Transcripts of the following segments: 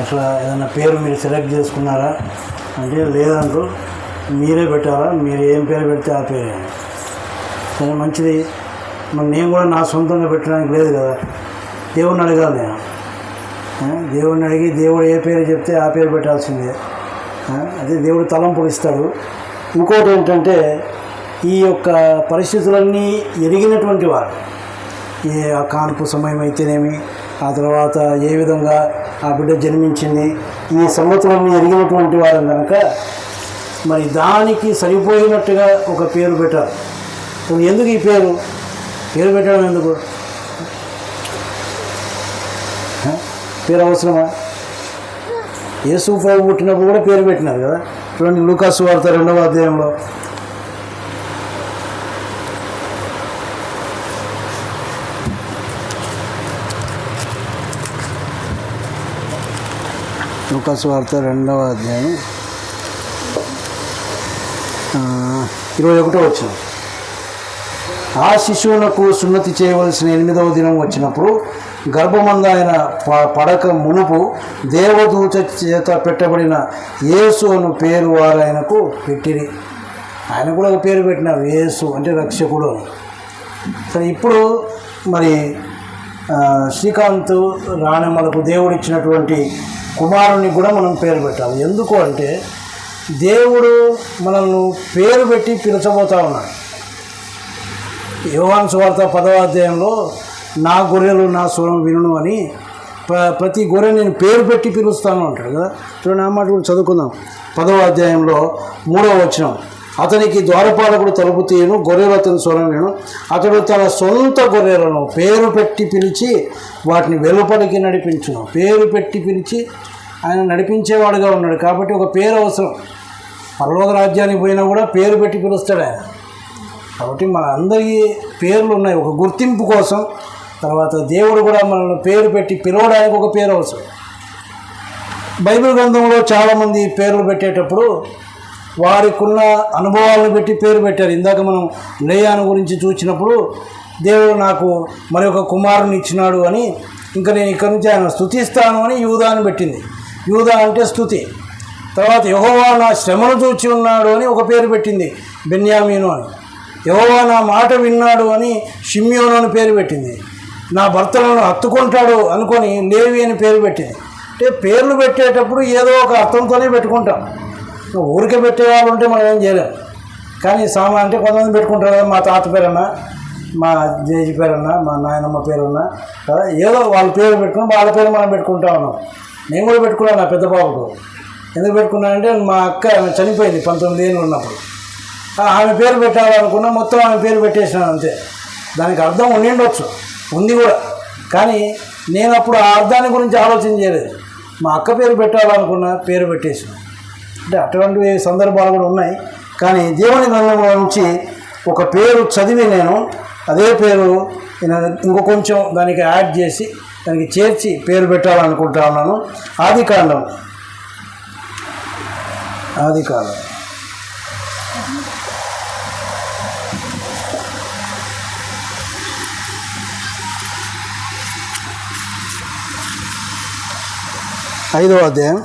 అట్లా ఏదైనా పేరు మీరు సెలెక్ట్ చేసుకున్నారా అంటే లేదంటూ మీరే పెట్టారా, మీరు ఏం పేరు పెడితే ఆ పేరే. సరే మంచిది. మరి నేను కూడా నా సొంతంగా పెట్టడానికి లేదు కదా, దేవుడిని అడగాలి నేను. దేవుడిని అడిగి దేవుడు ఏ పేరు చెప్తే ఆ పేరు పెట్టాల్సిందే. అదే దేవుడు తలంపులు ఇస్తాడు. ఇంకోటి ఏంటంటే ఈ యొక్క పరిస్థితులన్నీ ఎరిగినటువంటి వారు, ఆ కాన్పు సమయం అయితేనేమి, ఆ తర్వాత ఏ విధంగా ఆ బిడ్డ జన్మించింది, ఈ సంగతులన్నీ ఎరిగినటువంటి వారు కనుక మరి దానికి సరిపోయినట్టుగా ఒక పేరు పెట్టారు. ఎందుకు ఈ పేరు పెట్టడం ఎందుకు? పేరు అవసరమా? యేసు ప్రభు పుట్టినప్పుడు కూడా పేరు పెట్టినారు కదా. చూడండి లూకా సువార్త 2వ అధ్యాయంలో లూకా సువార్త 2వ అధ్యాయం 21వ వచనం. ఆ శిశువునకు సున్నతి చేయవలసిన 8వ దినం వచ్చినప్పుడు గర్భమందు ఆయన పడక మునుపు దేవదూత చేత పెట్టబడిన యేసు అను పేరు వారు ఆయనకు పెట్టిరి. ఆయన కూడా ఒక పేరు పెట్టినారు, యేసు అంటే రక్షకుడు అని. సరే ఇప్పుడు మరి శ్రీకాంత్ రాణెమ్మలకు దేవుడు ఇచ్చినటువంటి కుమారుని కూడా మనం పేరు పెట్టాలి. ఎందుకు అంటే దేవుడు మనల్ని పేరు పెట్టి పిలిచబోతా ఉన్నాడు. యోహాను సువార్త 10వ అధ్యాయంలో నా గొర్రెలు నా స్వరం వినును అని ప్రతి గొర్రె నేను పేరు పెట్టి పిలుస్తాను అంటాడు కదా. చూడండి ఆ మాట కూడా చదువుకుందాం. 10వ అధ్యాయంలో 3వ వచనం. అతనికి ద్వారపాలకుడు తలుపు తీయను, గొర్రెలు అతని స్వరం విను. అతడు తన సొంత గొర్రెలను పేరు పెట్టి పిలిచి వాటిని వెలుపలికి నడిపించును. పేరు పెట్టి పిలిచి ఆయన నడిపించేవాడుగా ఉన్నాడు కాబట్టి ఒక పేరు అవసరం. పరలోక రాజ్యానికి పోయినా కూడా పేరు పెట్టి పిలుస్తాడు ఆయన. కాబట్టి మన అందరికీ పేర్లు ఉన్నాయి ఒక గుర్తింపు కోసం. తర్వాత దేవుడు కూడా మనల్ని పేరు పెట్టి పిలవడానికి ఒక పేరు అవసరం. బైబిల్ గ్రంథంలో చాలామంది పేర్లు పెట్టేటప్పుడు వారికి ఉన్న అనుభవాలను పెట్టి పేరు పెట్టారు. ఇందాక మనం లేయాను గురించి చూసినప్పుడు దేవుడు నాకు మరి ఒక కుమారుని ఇచ్చినాడు అని, ఇంకా నేను ఇక్కడి నుంచి ఆయన స్తుతిస్తాను అని యూదా అని పెట్టింది. యూదా అంటే స్తుతి. తర్వాత యెహోవా నా శ్రమను చూచి ఉన్నాడు అని ఒక పేరు పెట్టింది, బెన్యామీను అని. యెహోవా నా మాట విన్నాడు అని షిమ్యోను అని పేరు పెట్టింది. నా భర్తలను హత్తుకుంటాడు అనుకొని లేవి అని పేరు పెట్టింది. అంటే పేర్లు పెట్టేటప్పుడు ఏదో ఒక అర్థంతోనే పెట్టుకుంటాం. ఊరికే పెట్టేవాళ్ళు ఉంటే మనం ఏం చేయలేం. కానీ అంటే కొంతమంది పెట్టుకుంటారు కదా, మా తాత పేరన్నా, మా జేజీ పేరన్నా, మా నాయనమ్మ పేరున్నా కదా, ఏదో వాళ్ళ పేరు పెట్టుకుని వాళ్ళ పేరు మనం పెట్టుకుంటా ఉన్నాం. నేను కూడా పెట్టుకున్నాను నా పెద్ద బాబుకు. ఎందుకు పెట్టుకున్నానంటే మా అక్క చనిపోయింది 19 ఏళ్ళు ఉన్నప్పుడు. ఆమె పేరు పెట్టాలనుకున్నా, మొత్తం ఆమె పేరు పెట్టేసినాను అంతే. దానికి అర్థం ఉండిండొచ్చు, ఉంది కూడా. కానీ నేను అప్పుడు ఆ అర్థాన్ని గురించి ఆలోచన చేయలేదు. మా అక్క పేరు పెట్టాలనుకున్న పేరు పెట్టేసాను. అంటే అటువంటి సందర్భాలు కూడా ఉన్నాయి. కానీ దేవుని గ్రంథంలో నుంచి ఒక పేరు చదివి నేను అదే పేరు ఇంకో కొంచెం దానికి యాడ్ చేసి దానికి చేర్చి పేరు పెట్టాలనుకుంటా ఉన్నాను. ఆదికాండం 5వ అధ్యాయం,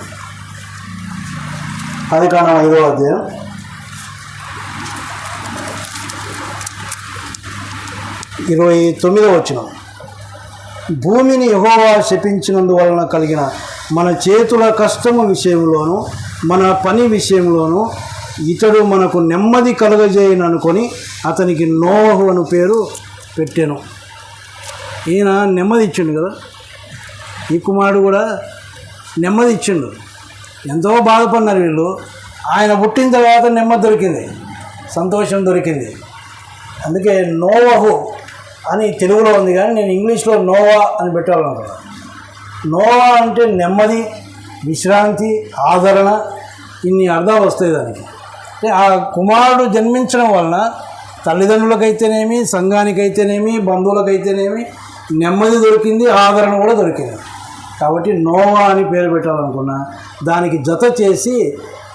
ఆదికాండం 5వ అధ్యాయం 29వ వచనం. భూమిని యెహోవా శపించినందువలన కలిగిన మన చేతుల కష్టము విషయంలోనూ మన పని విషయంలోనూ ఇతడు మనకు నెమ్మది కలుగజేయననుకొని అతనికి నోవహు అను పేరు పెట్టాను. ఈయన నెమ్మది ఇచ్చిండు కదా, ఈ కుమారుడు కూడా నెమ్మది ఇచ్చిండు. ఎంతో బాధపడినారు వీళ్ళు. ఆయన పుట్టిన తర్వాత నెమ్మది దొరికింది, సంతోషం దొరికింది. అందుకే నోవహు అని తెలుగులో ఉంది, కానీ నేను ఇంగ్లీష్లో నోవా అని పెట్టాలనుకున్నాను. నోవా అంటే నెమ్మది, విశ్రాంతి, ఆదరణ, ఇన్ని అర్థాలు వస్తాయి దానికి. అంటే ఆ కుమారుడు జన్మించడం వలన తల్లిదండ్రులకైతేనేమి, సంఘానికైతేనేమి, బంధువులకైతేనేమి నెమ్మది దొరికింది, ఆదరణ కూడా దొరికింది. కాబట్టి నోవా అని పేరు పెట్టాలనుకున్నా. దానికి జత చేసి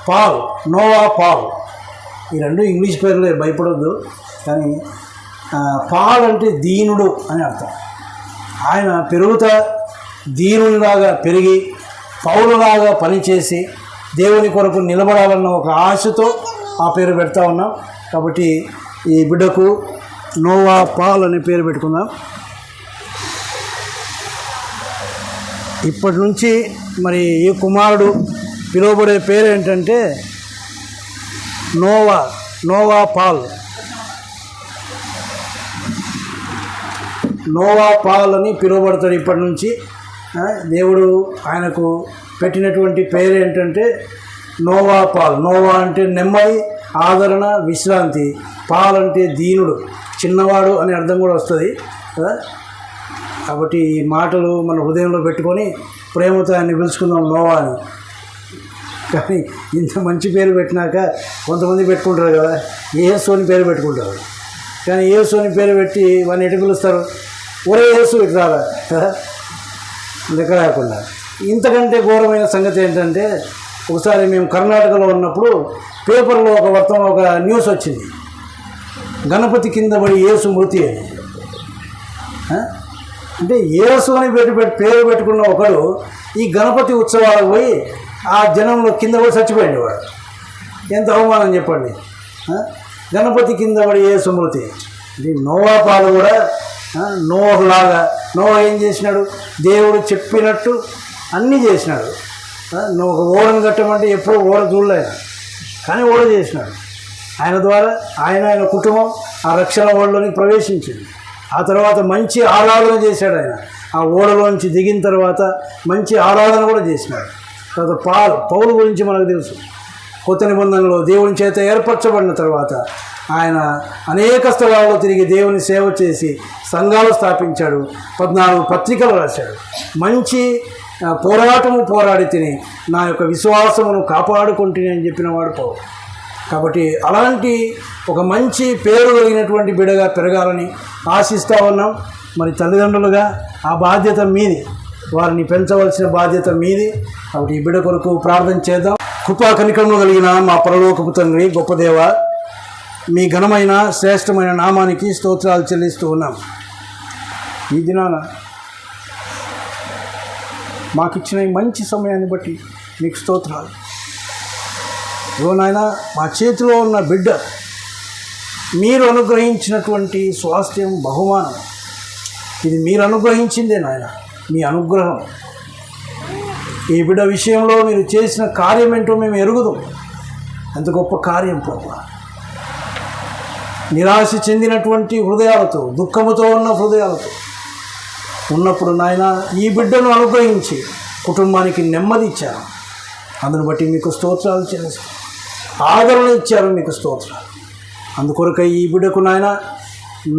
పాల్, నోవా పాల్, ఈ రెండు ఇంగ్లీష్ పేర్లే, భయపడొద్దు. కానీ పాల్ అంటే దీనుడు అని అర్థం. ఆయన పెరుగుతా దీనునిలాగా పెరిగి పౌలులాగా పనిచేసి దేవుని కొరకు నిలబడాలన్న ఒక ఆశతో ఆ పేరు పెడతా ఉన్నాం. కాబట్టి ఈ బిడ్డకు నోవా పాల్ అనే పేరు పెట్టుకుందాం. ఇప్పటి నుంచి మరి ఈ కుమారుడు పిలువబడే పేరు ఏంటంటే నోవా పాల్. నోవా పాల్ అని పిలువబడతాడు ఇప్పటి నుంచి. దేవుడు ఆయనకు పెట్టినటువంటి పేరు ఏంటంటే నోవా పాల్. నోవా అంటే నెమ్మది, ఆదరణ, విశ్రాంతి. పాల్ అంటే దీనుడు, చిన్నవాడు అనే అర్థం కూడా వస్తుంది కదా. కాబట్టి ఈ మాటలు మన హృదయంలో పెట్టుకొని ప్రేమతో ఆయన్ని పిలుచుకుందాం నోవా అని. కానీ ఇంత మంచి పేరు పెట్టినాక కొంతమంది పెట్టుకుంటారు కదా, యేసు అని పేరు పెట్టుకుంటారు. కానీ యేసు అని పేరు పెట్టి వాడిని ఎటు పిలుస్తారు? ఒరే యేసు ఇటు రారా కదా, లెక్క లేకుండా. ఇంతకంటే ఘోరమైన సంగతి ఏంటంటే, ఒకసారి మేము కర్ణాటకలో ఉన్నప్పుడు పేపర్లో ఒక న్యూస్ వచ్చింది, గణపతి కింద పడి యేసు మృతి అని. అంటే యేసు అని పేరు పెట్టుకున్న ఒకడు ఈ గణపతి ఉత్సవాలకు పోయి ఆ జనంలో కింద పడి చచ్చిపోయింది. వాడు ఎంత అవమానం చెప్పండి. గణపతి కింద పడి యేసు మృతి. ఇది నోవా పాలు కూడా నోహలాగా. నోవా ఏం చేసినాడు? దేవుడు చెప్పినట్టు అన్నీ చేసినాడు. ఒక ఓడను కట్టమంటే ఎప్పుడూ ఓడ చూడలేదు, కానీ ఓడ చేసినాడు. ఆయన ద్వారా ఆయన కుటుంబం ఆ రక్షణ ఓడలోనికి ప్రవేశించింది. ఆ తర్వాత మంచి ఆరాధన చేశాడు ఆయన. ఆ ఓడలోంచి దిగిన తర్వాత మంచి ఆరాధన కూడా చేసినాడు. తర్వాత పౌలు గురించి మనకు తెలుసు. కొత్త నిబంధనలో దేవుని చేత ఏర్పరచబడిన తర్వాత ఆయన అనేక స్థలాల్లో తిరిగి దేవుని సేవ చేసి సంఘాలు స్థాపించాడు, 14 పత్రికలు రాశాడు. మంచి పోరాటము పోరాడి తిని నా యొక్క విశ్వాసమును కాపాడుకుంటుని అని చెప్పిన వాడు పౌలు. కాబట్టి అలాంటి ఒక మంచి పేరు కలిగినటువంటి బిడ్డగా పెరగాలని ఆశిస్తూ ఉన్నాం. మరి తల్లిదండ్రులుగా ఆ బాధ్యత మీది, వారిని పెంచవలసిన బాధ్యత మీది. కాబట్టి ఈ బిడ్డ కొరకు ప్రార్థన చేద్దాం. కృపా కనికరము కలిగిన మా పరలోకపు తండ్రి, గొప్ప దేవ, మీ ఘనమైన శ్రేష్టమైన నామానికి స్తోత్రాలు చెల్లిస్తూ ఉన్నాం. ఈ దినాన మాకిచ్చిన ఈ మంచి సమయాన్ని బట్టి మీకు స్తోత్రాలు. నాయన, మా చేతిలో ఉన్న బిడ్డ మీరు అనుగ్రహించినటువంటి స్వాస్థ్యం, బహుమానం, ఇది మీరు అనుగ్రహించిందే నాయన, మీ అనుగ్రహం. ఈ బిడ్డ విషయంలో మీరు చేసిన కార్యం ఏంటో మేము ఎరుగుదాం. ఎంత గొప్ప కార్యం ప్రభు. నిరాశ చెందినటువంటి హృదయాలతో, దుఃఖముతో ఉన్న హృదయాలతో ఉన్నప్పుడు నాయన ఈ బిడ్డను అనుగ్రహించి కుటుంబానికి నెమ్మది ఇచ్చారు. అందును బట్టి మీకు స్తోత్రాలు చెల్లిస్తాం. ఆదరణ ఇచ్చారు, మీకు స్తోత్రాలు. అందుకొరకై ఈ బిడ్డకు నాయన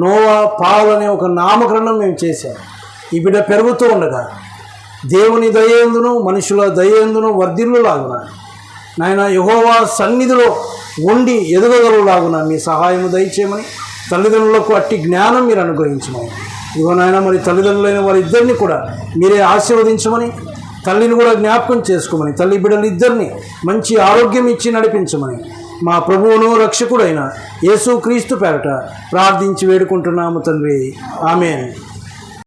నోవా పాల్ అనే ఒక నామకరణం మేము చేశాం. ఈ బిడ్డ పెరుగుతూ ఉండగా దేవుని దయేందును మనుషుల దయేందును వర్ధిల్లులాగున నాయన యెహోవా సన్నిధిలో ఉండి ఎదగగలుగులాగున మీ సహాయము దయచేయమని, తల్లిదండ్రులకు అట్టి జ్ఞానం మీరు అనుగ్రహించమని. ఇదిగో నాయన, మరి తల్లిదండ్రులైన వారిద్దరిని కూడా మీరే ఆశీర్వదించమని, తల్లిని కూడా జ్ఞాపకం చేసుకోమని, తల్లి బిడ్డలు ఇద్దరిని మంచి ఆరోగ్యం ఇచ్చి నడిపించమని మా ప్రభువును రక్షకుడైన యేసుక్రీస్తు పేరట ప్రార్థించి వేడుకుంటున్నాము తండ్రి. ఆమేన్.